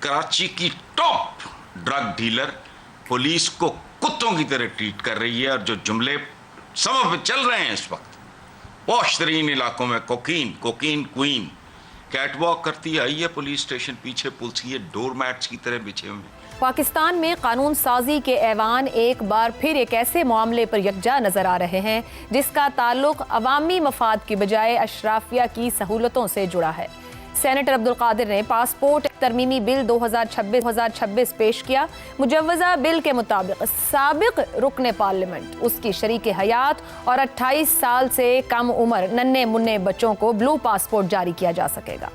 कराची की top drug dealer police को कुत्तों की तरह ट्रीट कर रही है और जो जुमले समा पे चल रहे हैं इस वक्त पॉश तरीन इलाकों में कोकीन कोकीन क्वीन कैटवॉक करती आई है पुलिस स्टेशन, पीछे पुलिस डोर मैट्स की तरह बिछे हुए। पाकिस्तान में कानून साजी के ऐवान एक बार फिर एक ऐसे मामले पर यकजा नजर आ रहे हैं जिसका ताल्लुक अवामी मफाद की बजाय अशराफिया की सहूलतों से जुड़ा है। सेनेटर अब्दुल कादिर ने पासपोर्ट तरमीमी बिल 2026 पेश किया। मुजव्वजा बिल के मुताबिक साबिक रुकने पार्लियामेंट, उसकी शरीक हयात और 28 साल से कम उम्र नन्हे मुन्ने बच्चों को ब्लू पासपोर्ट जारी किया जा सकेगा।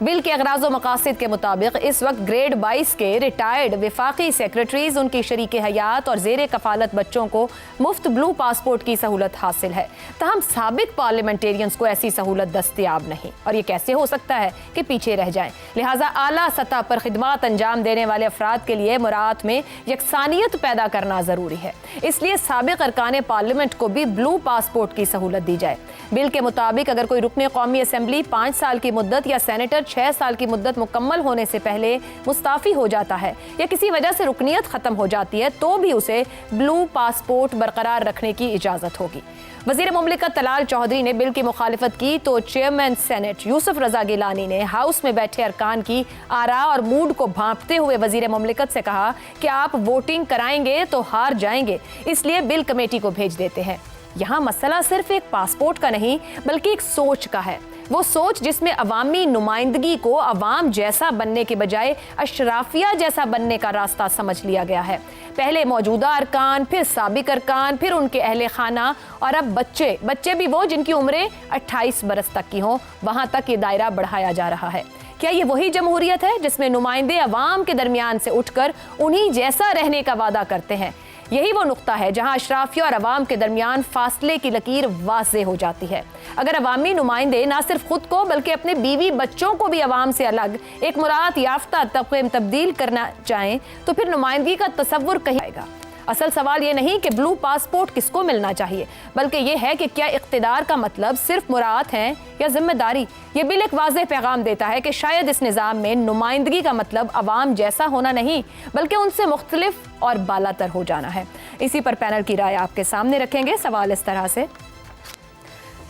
बिल के अगराज़ व मकासद के मुताबिक इस वक्त ग्रेड 22 के रिटायर्ड विफाकी सेक्रेटरीज, उनकी शरीक हयात और जेर कफालत बच्चों को मुफ्त ब्लू पासपोर्ट की सहूलत हासिल है। तहम साबिक पार्लियामेंटेरियंस को ऐसी सहूलत दस्तयाब नहीं, और ये कैसे हो सकता है कि पीछे रह जाएं। लिहाजा आला सतह पर खिदमत अंजाम देने वाले अफराद के लिए मुरात में यकसानियत पैदा करना ज़रूरी है। इसलिए साबिक अरकान पार्लियामेंट को भी ब्लू पासपोर्ट की सहूलत दी जाए। बिल के मुताबिक अगर कोई रुकने कौमी असम्बली 5 साल की मुद्दत या सेनेटर 6 साल की मुद्दत मुकम्मल होने से पहले मुस्ताफ़ी हो जाता है या किसी वजह से रुकनियत ख़त्म हो जाती है तो भी उसे ब्लू पासपोर्ट बरकरार रखने की इजाज़त होगी। वज़ीर मुमलिकत तलाल चौधरी ने बिल की मुखालिफत की तो चेयरमैन सेनेट यूसुफ रजा गिलानी ने हाउस में बैठे अरकान की आरा और मूड को भांपते हुए वज़ीर मुमलिकत से कहा कि आप वोटिंग कराएंगे तो हार जाएंगे, इसलिए बिल कमेटी को भेज देते हैं। यहाँ मसला सिर्फ एक पासपोर्ट का नहीं बल्कि एक सोच का है। वो सोच जिसमें अवामी नुमाइंदगी को अवाम जैसा बनने के बजाय अशराफिया जैसा बनने का रास्ता समझ लिया गया है। पहले मौजूदा अरकान, फिर साबिक अरकान, फिर उनके अहले खाना और अब बच्चे भी वो जिनकी उम्रें 28 बरस तक की हों, वहाँ तक ये दायरा बढ़ाया जा रहा है। क्या ये वही जमहूरियत है जिसमें नुमाइंदे अवाम के दरमियान से उठकर उन्हीं जैसा रहने का वादा करते हैं? यही वो नुक्ता है जहां अशराफिया और अवाम के दरमियान फासले की लकीर वाज़ेह हो जाती है। अगर अवामी नुमाइंदे ना सिर्फ खुद को बल्कि अपने बीवी बच्चों को भी अवाम से अलग एक मुराद याफ्ता तबके में तब्दील करना चाहें तो फिर नुमाइंदगी का तसव्वुर कहीं आएगा। असल सवाल ये नहीं कि ब्लू पासपोर्ट किसको मिलना चाहिए, बल्कि ये है कि क्या इख्तिदार का मतलब सिर्फ मुराद है या जिम्मेदारी। ये बिल एक वाज़ेह पैगाम देता है कि शायद इस निज़ाम में नुमाइंदगी का मतलब अवाम जैसा होना नहीं बल्कि उनसे मुख्तलिफ और बालातर हो जाना है। इसी पर पैनल की राय आपके सामने रखेंगे। सवाल इस तरह से,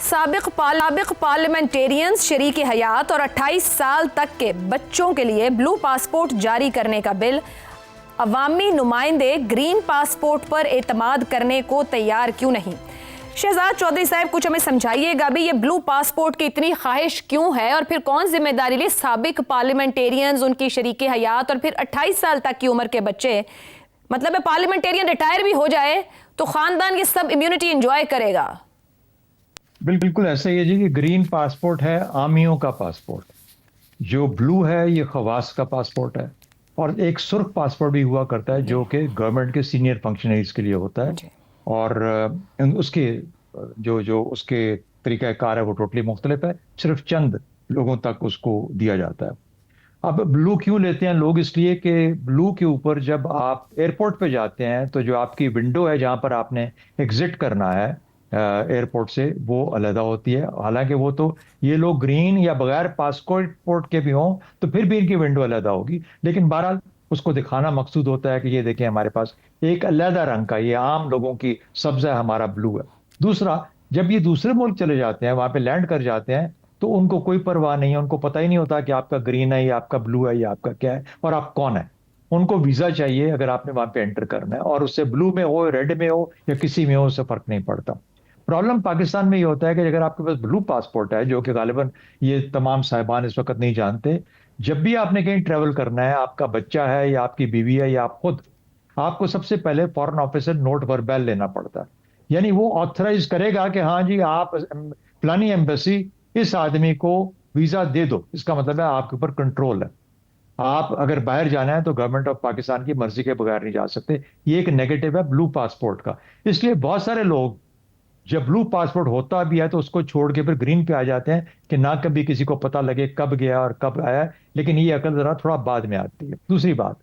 साबिक पार्लियामेंटेरियंस, शरीक हयात और 28 साल तक के बच्चों के लिए ब्लू पासपोर्ट जारी करने का बिल, अवामी नुमाइंदे ग्रीन पासपोर्ट पर एतमाद करने को तैयार क्यों नहीं? शहजाद चौधरी साहब, कुछ हमें समझाइएगा भी ये ब्लू पासपोर्ट की इतनी ख्वाहिश क्यों है और फिर कौन जिम्मेदारी ले? साबिक पार्लियामेंटेरियंस, उनकी शरीक हयात और फिर 28 साल तक की उम्र के बच्चे, मतलब है पार्लियामेंटेरियन रिटायर भी हो जाए तो खानदान की सब इम्यूनिटी एंजॉय करेगा। बिल्कुल ऐसा ही है जी कि ग्रीन पासपोर्ट है आमियों का पासपोर्ट, जो ब्लू है ये खवास का पासपोर्ट है, और एक सुर्ख पासपोर्ट भी हुआ करता है जो कि गवर्नमेंट के सीनियर फंक्शनरीज के लिए होता है, और उसके जो उसके तरीक़ाकार है वो टोटली मुख्तलिफ है, सिर्फ चंद लोगों तक उसको दिया जाता है। अब ब्लू क्यों लेते हैं लोग? इसलिए कि ब्लू के ऊपर जब आप एयरपोर्ट पे जाते हैं तो जो आपकी विंडो है जहां पर आपने एग्जिट करना है एयरपोर्ट से, वो अलहदा होती है। हालांकि वो तो ये लोग ग्रीन या बगैर पासपोर्ट के भी हों तो फिर भी इनकी विंडो अलहदा होगी, लेकिन बहरहाल उसको दिखाना मकसूद होता है कि ये देखें हमारे पास एक अलहदा रंग का, ये आम लोगों की सब्ज़ा हमारा ब्लू है। दूसरा, जब ये दूसरे मुल्क चले जाते हैं, वहां पे लैंड कर जाते हैं, तो उनको कोई परवाह नहीं है, उनको पता ही नहीं होता कि आपका ग्रीन है या आपका ब्लू है या आपका क्या है और आप कौन है। उनको वीज़ा चाहिए अगर आपने वहां पे एंटर करना है, और उससे ब्लू में हो, रेड में हो या किसी में हो, उससे फर्क नहीं पड़ता। प्रॉब्लम पाकिस्तान में ये होता है कि अगर आपके पास ब्लू पासपोर्ट है, जो कि गालिबन ये तमाम साहिबान इस वक्त नहीं जानते, जब भी आपने कहीं ट्रेवल करना है, आपका बच्चा है या आपकी बीवी है या आप खुद, आपको सबसे पहले फॉरेन ऑफिस से नोट वर्बल लेना पड़ता है। यानी वो ऑथराइज करेगा कि हाँ जी आप फलानी एम्बेसी इस आदमी को वीजा दे दो, इसका मतलब है आपके ऊपर कंट्रोल है। आप अगर बाहर जाना है तो गवर्नमेंट ऑफ पाकिस्तान की मर्जी के बगैर नहीं जा सकते। ये एक नेगेटिव है ब्लू पासपोर्ट का। इसलिए बहुत सारे लोग जब ब्लू पासपोर्ट होता भी है तो उसको छोड़ के फिर ग्रीन पे आ जाते हैं कि ना कभी किसी को पता लगे कब गया और कब आया, लेकिन ये अकल जरा थोड़ा बाद में आती है। दूसरी बात,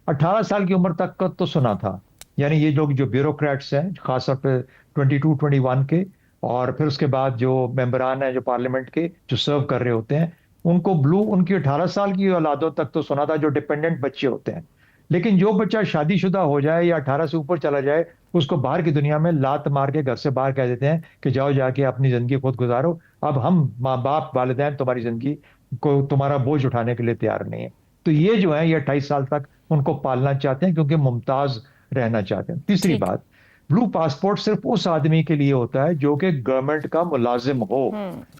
18 साल की उम्र तक का तो सुना था, यानी ये लोग जो ब्यूरोक्रेट्स हैं खासतौर पे 22-21 के, और फिर उसके बाद जो मेंबरान हैं जो पार्लियामेंट के जो सर्व कर रहे होते हैं, उनको ब्लू उनकी 18 साल की औलादों तक तो सुना था, जो डिपेंडेंट बच्चे होते हैं। लेकिन जो बच्चा शादीशुदा हो जाए या 18 से ऊपर चला जाए, उसको बाहर की दुनिया में लात मार के घर से बाहर कह देते हैं कि जाओ जाके अपनी जिंदगी खुद गुजारो, अब हम माँ बाप वालिदैन तुम्हारी जिंदगी को, तुम्हारा बोझ उठाने के लिए तैयार नहीं है। तो ये जो है, ये 28 साल तक उनको पालना चाहते हैं क्योंकि मुमताज रहना चाहते हैं। तीसरी ठीक। बात, ब्लू पासपोर्ट सिर्फ उस आदमी के लिए होता है जो कि गवर्नमेंट का मुलाजिम हो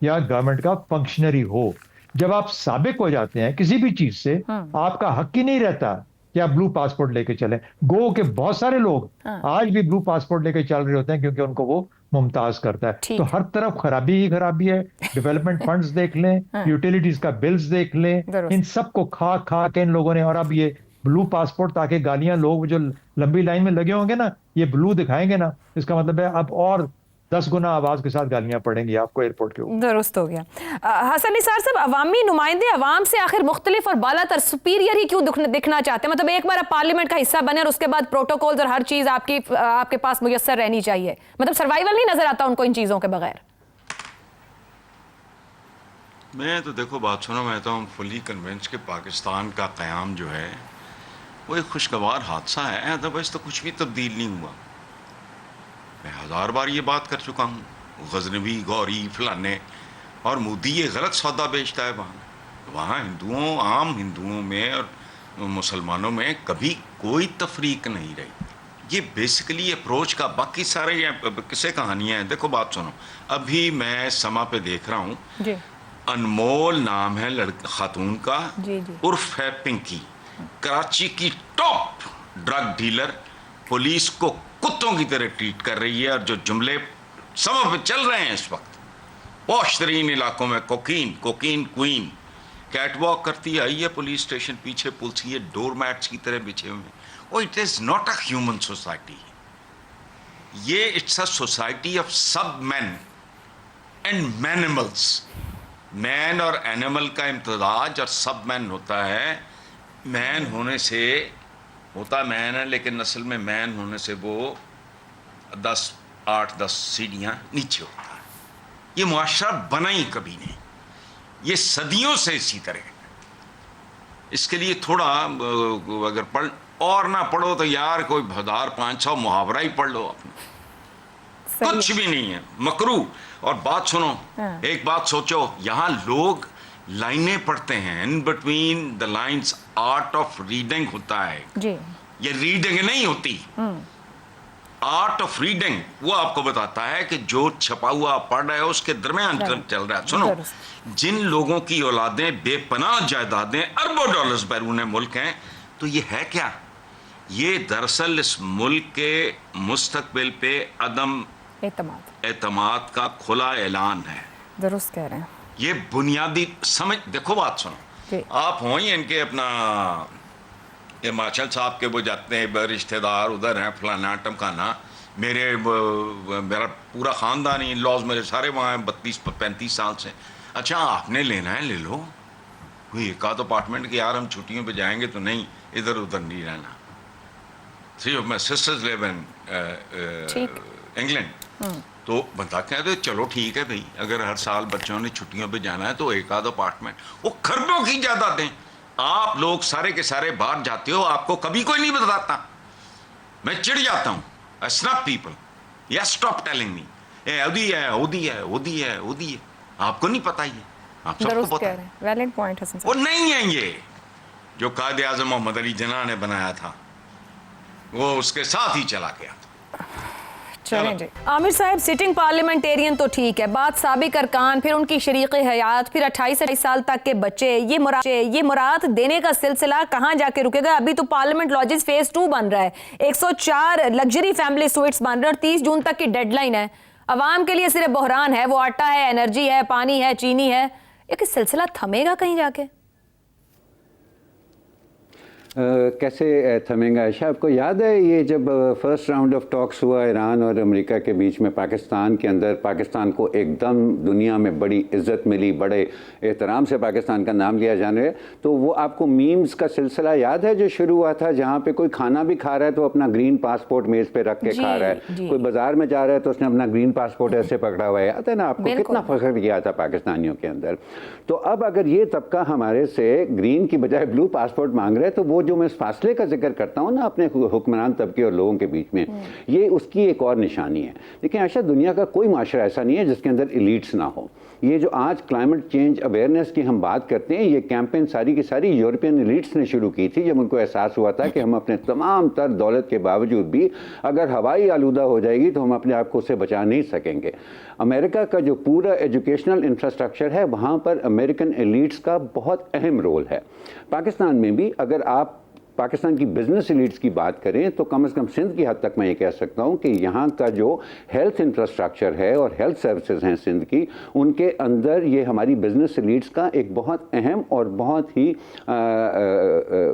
या गवर्नमेंट का फंक्शनरी हो। जब आप साबिक हो जाते हैं किसी भी चीज से, आपका हक ही नहीं रहता कि आप ब्लू पासपोर्ट लेके चलें। गो के बहुत सारे लोग आज भी ब्लू पासपोर्ट लेके चल रहे होते हैं क्योंकि उनको वो मुमताज करता है। ठीक तो है। हर तरफ खराबी ही खराबी है। डेवलपमेंट फंड्स देख लें, यूटिलिटीज का बिल्स देख लें, दुरुस्त। इन सबको खा खा के इन लोगों ने, और अब ये ब्लू पासपोर्ट, ताकि गालियां, लोग जो लंबी लाइन में लगे होंगे ना, ये ब्लू दिखाएंगे ना, इसका मतलब है अब और 10 गुना आवाज के साथ गालियां पड़ेंगी आपको एयरपोर्ट के ऊपर। दुरुस्त हो गया। हसन निसार साहब, अवामी नुमाइंदे अवाम से आखिर मुख्तलिफ और बालातर सुपीरियर ही क्यों दिखना चाहते हैं? मतलब एक बार आप पार्लियामेंट का हिस्सा बने और उसके बाद प्रोटोकॉल्स और हर चीज आपके पास मुयस्सर रहनी चाहिए, मतलब सर्वाइवल नहीं नजर आता उनको इन चीजों के बगैर। मैं तो देखो बात सुनो, मैं तो हम फुली कन्विंस कि पाकिस्तान का क़याम जो है वो एक खुशगवार हादसा है, अदरवाइज तो कुछ भी तब्दील नहीं हुआ। मैं 1000 बार ये बात कर चुका हूँ, गजनवी, गौरी, फलाने और मोदी ये गलत सौदा बेचता है। वहाँ हिंदुओं, आम हिंदुओं में और मुसलमानों में कभी कोई तफरीक नहीं रही। ये बेसिकली अप्रोच का, बाकी सारे ये किस्से कहानियाँ हैं। देखो बात सुनो, अभी मैं समा पे देख रहा हूँ, जी अनमोल नाम है खातून का, जी जी। उर्फ है पिंकी, कराची की टॉप ड्रग डीलर, पुलिस को कुत्तों की तरह ट्रीट कर रही है। और जो जुमले समय पे चल रहे हैं इस वक्त पॉश तरीन इलाकों में, कोकीन कोकीन क्वीन कैटवॉक करती आई है पुलिस स्टेशन, पीछे पुलिस ये डोर मैट्स की तरह बिछे हुए हैं। Oh, it is not a human society, ये it's a society of sub man and manimals. Man और एनिमल का इम्तजाज और सब मैन होता है। मैन होने से होता मैन है, लेकिन असल में मैन होने से वो 8-10 सीढ़ियाँ नीचे होता है। ये मुआशरा बना ही कभी नहीं, ये सदियों से इसी तरह है। इसके लिए थोड़ा अगर पढ़ और ना पढ़ो तो यार कोई 1000-500 मुहावरा ही पढ़ लो अपना, कुछ भी नहीं है, मकरू। और बात सुनो, एक बात सोचो, यहाँ लोग लाइनें पढ़ते हैं, in between the lines art of reading होता है जी। ये रीडिंग नहीं होती। आर्ट ऑफ रीडिंग वो आपको बताता है कि जो छपा हुआ आप पढ़ रहे हो उसके दरमियान चल रहा है। सुनो, जिन लोगों की औलादें बेपनाह जायदादें अरबों डॉलर्स बैरून मुल्क हैं, तो ये है क्या? ये दरअसल इस मुल्क के मुस्तकबिल पे अदम एतमाद का खुला ऐलान है। दुरुस्त कह रहे हैं। ये बुनियादी समझ, देखो बात सुनो, आप हो ही इनके अपना हिमाचल साहब के वो जाते हैं रिश्तेदार उधर हैं, फलाना टमकाना, मेरा पूरा ख़ानदान ही, लॉज मेरे सारे वहाँ हैं 32-35 साल से। अच्छा, आपने लेना है ले लो, कोई एक आध अपार्टमेंट के, यार हम छुट्टियों पे जाएंगे तो नहीं, इधर उधर नहीं रहना। 3 of my sisters live in England. तो बता कहते चलो ठीक है भाई, अगर हर साल बच्चों ने छुट्टियों पे जाना है तो एक आध अपार्टमेंट, वो खरबों की जायदादें। आप लोग सारे के सारे बाहर जाते हो, आपको कभी कोई नहीं बताता, मैं चिढ़ जाता हूँ। I snap people, yes stop telling me ओदी है ओदी है ओदी है ओदी है, आपको नहीं पता, ये आप सबको पता है। वैलिड पॉइंट हसन साहब। वो नहीं है ये जो कायदे आज़म मोहम्मद अली जिन्ना ने बनाया था, वो उसके साथ ही चला गया। चलें जी। आमिर साहब, सिटिंग पार्लियामेंटेरियन तो ठीक है, बात साबिक अरकान, फिर उनकी शरीक हयात, फिर 28 साल तक के बच्चे, ये मुराद देने का सिलसिला कहाँ जाके रुकेगा? अभी तो पार्लियामेंट लॉजेस फेज 2 बन रहा है, 104 लग्जरी फैमिली स्वीट्स बन रहे हैं और 30 जून तक की डेडलाइन है। अवाम के लिए सिर्फ बहरान है, वो आटा है, एनर्जी है, पानी है, चीनी है। ये सिलसिला थमेगा कहीं जाके? कैसे थमेगा आयशा? आपको याद है ये जब फर्स्ट राउंड ऑफ टॉक्स हुआ ईरान और अमेरिका के बीच में, पाकिस्तान के अंदर, पाकिस्तान को एकदम दुनिया में बड़ी इज्जत मिली, बड़े एहतराम से पाकिस्तान का नाम लिया जाने लगा, तो वो आपको मीम्स का सिलसिला याद है जो शुरू हुआ था, जहाँ पे कोई खाना भी खा रहा है तो अपना ग्रीन पासपोर्ट मेज़ पे रख के खा रहा है, कोई बाजार में जा रहा है तो उसने अपना ग्रीन पासपोर्ट ऐसे पकड़ा हुआ है, याद है ना आपको? कितना फख्र किया था पाकिस्तानियों के अंदर। तो अब अगर ये तबका हमारे से ग्रीन की बजाय ब्लू पासपोर्ट मांग रहे हैं, तो वो जो मैं इस फासले का जिक्र करता हूँ ना अपने हुक्मरान तबके और लोगों के बीच में, ये उसकी एक और निशानी है। लेकिन आशा, दुनिया का कोई माशरा ऐसा नहीं है जिसके अंदर एलीट्स ना हो। ये जो आज क्लाइमेट चेंज अवेयरनेस की हम बात करते हैं, ये कैंपेन सारी की सारी यूरोपियन एलीट्स ने शुरू की थी, जब उनको एहसास हुआ था कि हम अपने तमाम तर दौलत के बावजूद भी अगर हवाई आलूदा हो जाएगी तो हम अपने आप को उससे बचा नहीं सकेंगे। अमेरिका का जो पूरा एजुकेशनल इंफ्रास्ट्रक्चर है, वहाँ पर अमेरिकन एलीट्स का बहुत अहम रोल है। पाकिस्तान में भी अगर आप पाकिस्तान की बिजनेस एलीट्स की बात करें तो कम से कम सिंध की हद तक मैं ये कह सकता हूँ कि यहाँ का जो हेल्थ इंफ्रास्ट्रक्चर है और हेल्थ सर्विसेज हैं सिंध की, उनके अंदर ये हमारी बिजनेस एलीट्स का एक बहुत अहम और बहुत ही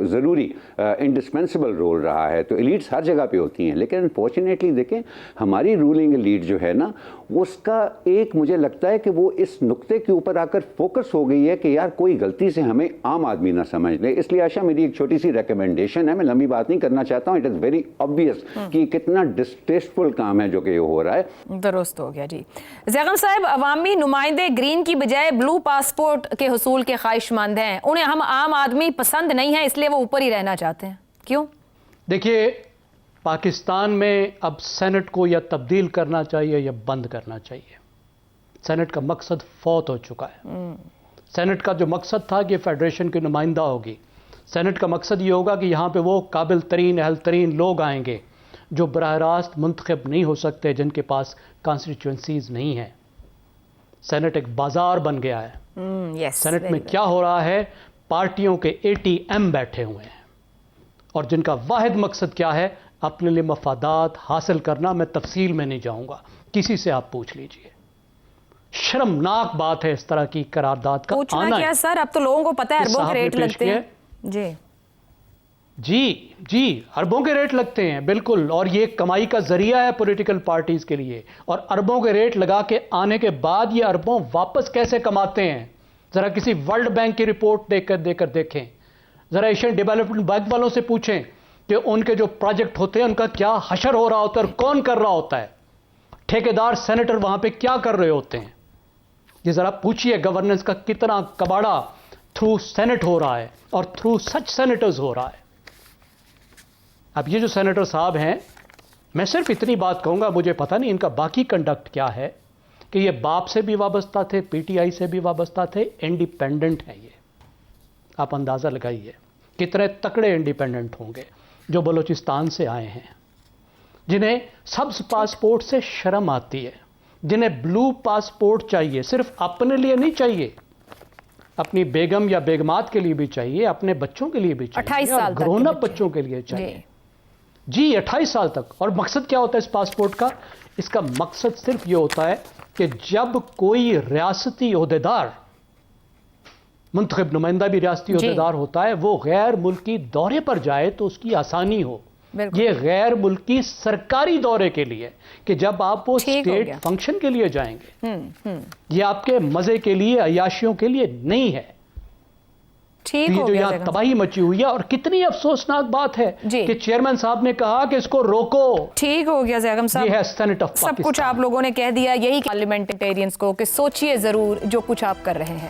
ज़रूरी इंडिस्पेंसिबल रोल रहा है। तो एलीट्स हर जगह पे होती हैं, लेकिन अनफॉर्चुनेटली देखें हमारी रूलिंग एलीट जो है ना, उसका एक मुझे लगता है कि वो इस नुक्ते के ऊपर आकर फोकस हो गई है कि यार कोई गलती से हमें आम आदमी ना समझ ले। इसलिए आशा, मेरी एक छोटी सी रिकमेंडेशन है, मैं लंबी बात नहीं करना चाहता हूँ, इट इज़ वेरी ऑब्वियस कि कितना डिस्टेस्टफुल काम है जो कि ये हो रहा है। दुरुस्त हो गया जी। ज़ैगम साहब, अवामी नुमाइंदे ग्रीन की बजाय ब्लू पासपोर्ट के हुसूल के ख्वाहिशमंद हैं, उन्हें हम आम आदमी पसंद नहीं है, इसलिए वो ऊपर ही रहना चाहते हैं, क्यों? देखिए, पाकिस्तान में अब सेनेट को या तब्दील करना चाहिए या बंद करना चाहिए। सेनेट का मकसद फौत हो चुका है। सेनेट का जो मकसद था कि फेडरेशन की नुमाइंदा होगी, सेनेट का मकसद ये होगा कि यहाँ पे वो काबिल तरीन, अहल तरीन लोग आएंगे जो बराह रास्त मुंतखब नहीं हो सकते, जिनके पास कॉन्स्टिट्यूंसीज नहीं है। सेनेट एक बाजार बन गया है। सेनेट में क्या हो रहा है? पार्टियों के ATM बैठे हुए हैं और जिनका वाहिद मकसद क्या है? अपने लिए मफादात हासिल करना। मैं तफसील में नहीं जाऊंगा, किसी से आप पूछ लीजिए। शर्मनाक बात है इस तरह की करारदाद का पूछना आना। क्या सर, अब तो लोगों को पता है अरबों के रेट लगते हैं। जी, अरबों के रेट लगते हैं, बिल्कुल। और ये कमाई का जरिया है पॉलिटिकल पार्टीज के लिए। और अरबों के रेट लगा के आने के बाद ये अरबों वापस कैसे कमाते हैं, जरा किसी वर्ल्ड बैंक की रिपोर्ट देकर देखें, जरा एशियन डेवलपमेंट बैंक वालों से पूछें कि उनके जो प्रोजेक्ट होते हैं उनका क्या हशर हो रहा होता है और कौन कर रहा होता है। ठेकेदार सेनेटर वहां पे क्या कर रहे होते हैं, ये जरा पूछिए। गवर्नेंस का कितना कबाड़ा थ्रू सेनेट हो रहा है और थ्रू सच सेनेटर्स हो रहा है। अब ये जो सेनेटर साहब हैं, मैं सिर्फ इतनी बात कहूंगा, मुझे पता नहीं इनका बाकी कंडक्ट क्या है, कि ये बाप से भी वाबस्ता थे, PTI से भी वाबस्ता थे, इंडिपेंडेंट हैं ये। आप अंदाज़ा लगाइए कितने तकड़े इंडिपेंडेंट होंगे जो बलूचिस्तान से आए हैं, जिन्हें सब्ज पासपोर्ट से शर्म आती है, जिन्हें ब्लू पासपोर्ट चाहिए, सिर्फ अपने लिए नहीं चाहिए, अपनी बेगम या बेगमात के लिए भी चाहिए, अपने बच्चों के लिए भी चाहिए, 28 साल तक ग्रोन अप बच्चों के लिए चाहिए। जी 28 साल तक। और मकसद क्या होता है इस पासपोर्ट का? इसका मकसद सिर्फ ये होता है कि जब कोई रियासती ओहदेदार, मुंतखब नुमाइंदा भी रियासती ओहदेदार होता है, वो गैर मुल्की दौरे पर जाए तो उसकी आसानी हो। ये गैर मुल्की सरकारी दौरे के लिए, कि जब आप वो स्टेट फंक्शन के लिए जाएंगे, ये आपके मजे के लिए, अयाशियों के लिए नहीं है। ठीक हो जो यहाँ तबाही मची हुई है, और कितनी अफसोसनाक बात है कि चेयरमैन साहब ने कहा कि इसको रोको। ठीक हो गया ज़ैगम साहब, ये है सेनेट ऑफ सब कुछ आप लोगों ने कह दिया। यही पार्लियामेंटेरियंस को कि सोचिए जरूर जो कुछ आप कर रहे हैं।